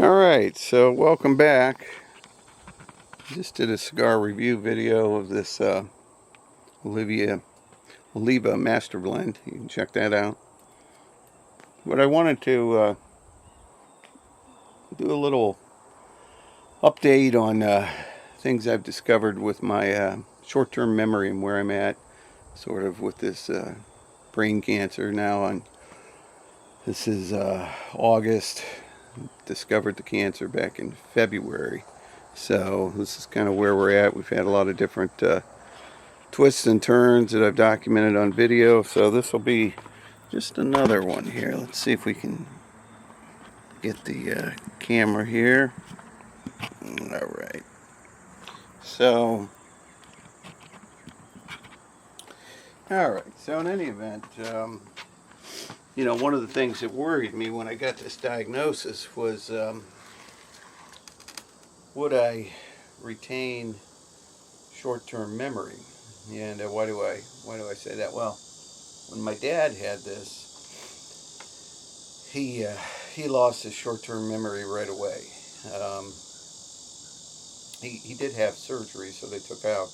Alright, so welcome back. Just did a cigar review video of this Oliva Master Blend. You can check that out. But I wanted to do a little update on things I've discovered with my short-term memory and where I'm at, sort of with this brain cancer now. This is August. Discovered the cancer back in February. So this is kind of where we're at. We've had a lot of different twists and turns that I've documented on video. So this will be just another one here. Let's see if we can get the camera here. Alright. So, in any event, one of the things that worried me when I got this diagnosis was would I retain short-term memory? And why do I say that? Well, when my dad had this, he lost his short-term memory right away. He did have surgery, so they took out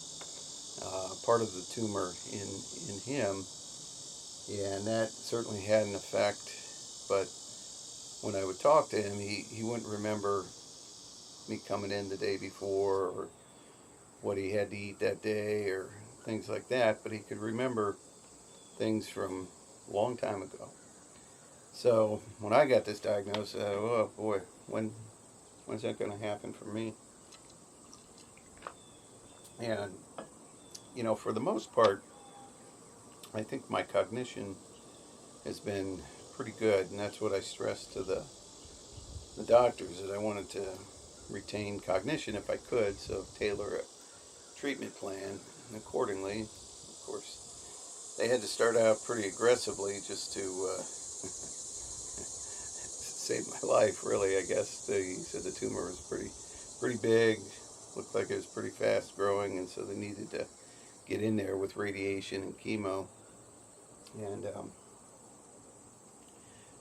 part of the tumor in him, and that certainly had an effect. But when I would talk to him, he wouldn't remember me coming in the day before, or what he had to eat that day, or things like that, but he could remember things from a long time ago. So when I got this diagnosis, oh boy, when's that going to happen for me? And for the most part, I think my cognition has been pretty good, and that's what I stressed to the doctors, that I wanted to retain cognition if I could, so tailor a treatment plan accordingly. Of course, they had to start out pretty aggressively just to save my life, really, I guess. He said the tumor was pretty big, looked like it was pretty fast growing, and so they needed to get in there with radiation and chemo. And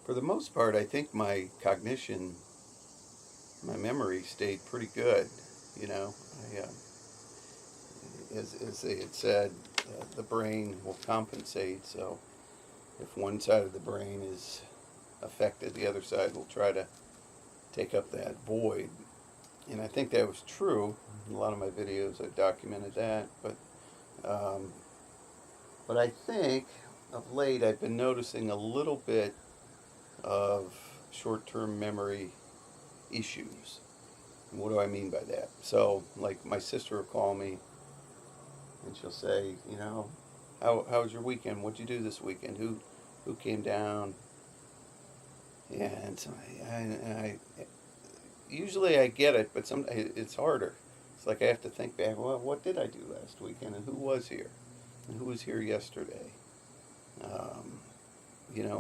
for the most part, I think my cognition, my memory stayed pretty good. As they had said, the brain will compensate. So if one side of the brain is affected, the other side will try to take up that void. And I think that was true. In a lot of my videos I documented that. But I think of late I've been noticing a little bit of short-term memory issues. And what do I mean by that? So, like, my sister will call me and she'll say, how was your weekend? What'd you do this weekend? Who came down? And so I usually I get it, but sometimes it's harder. It's like I have to think back. Well, what did I do last weekend, and who was here, and who was here yesterday?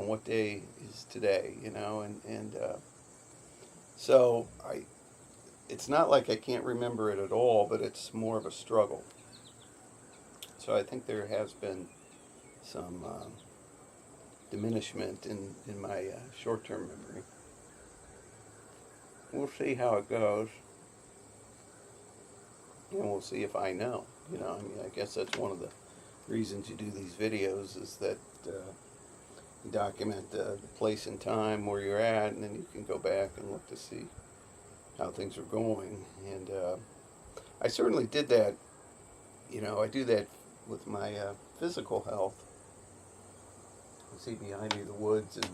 What day is today? So it's not like I can't remember it at all, but it's more of a struggle. So I think there has been some diminishment in my short-term memory. We'll see how it goes, and we'll see if I know. I guess that's one of the reasons you do these videos, is that you document the place and time where you're at, and then you can go back and look to see how things are going. And I certainly did that. I do that with my physical health. You see behind me the woods, and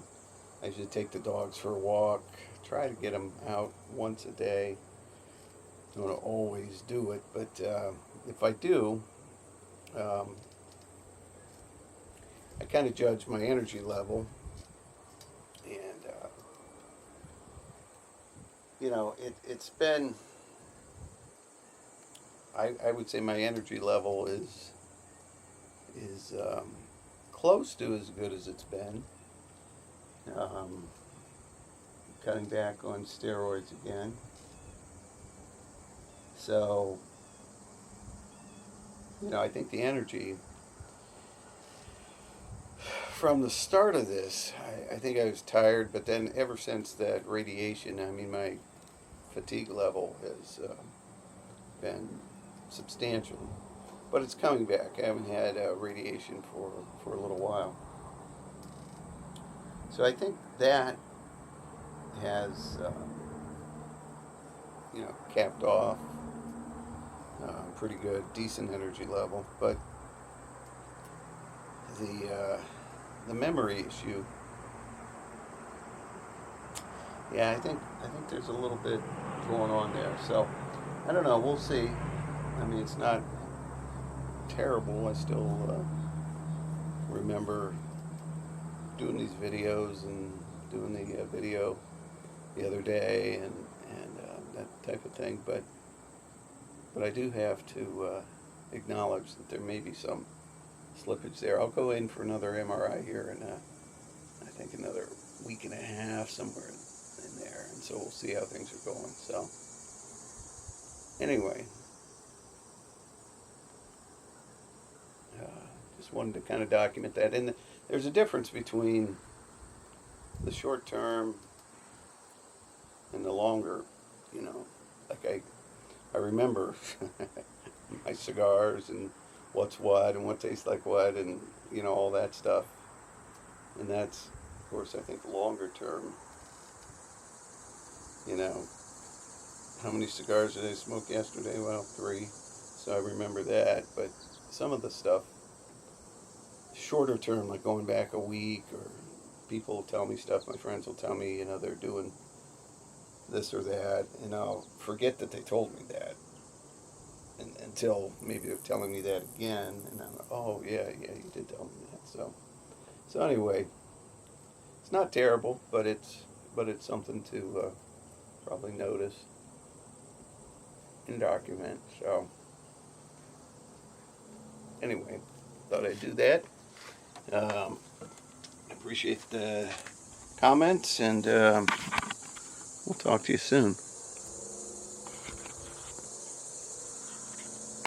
I usually take the dogs for a walk. Try to get them out once a day. I don't always do it, but if I do, I kind of judge my energy level, and it's been, I would say my energy level is close to as good as it's been. Cutting back on steroids again. So, I think the energy from the start of this, I think I was tired, but then ever since that radiation, fatigue level has been substantial. But it's coming back. I haven't had radiation for a little while. So I think that has, capped off pretty good, decent energy level. But the memory issue, yeah, I think there's a little bit going on there. So I don't know. We'll see. I mean, it's not terrible. I still remember doing these videos and doing the video the other day and that type of thing. But I do have to acknowledge that there may be some slippage there. I'll go in for another MRI here in I think another week and a half, somewhere in there, and so we'll see how things are going. So anyway, just wanted to kind of document that. And there's a difference between the short term and the longer, like I remember my cigars and what's what and what tastes like what and, all that stuff. And that's, of course, I think longer term, how many cigars did I smoke yesterday? Well, 3. So I remember that. But some of the stuff, shorter term, like going back a week, or people will tell me stuff, my friends will tell me, they're doing this or that, and I'll forget that they told me that. And until maybe they're telling me that again, and I'm like, oh, yeah, you did tell me that. So anyway, it's not terrible, but it's something to probably notice and document. So anyway, thought I'd do that. Appreciate the comments, and we'll talk to you soon.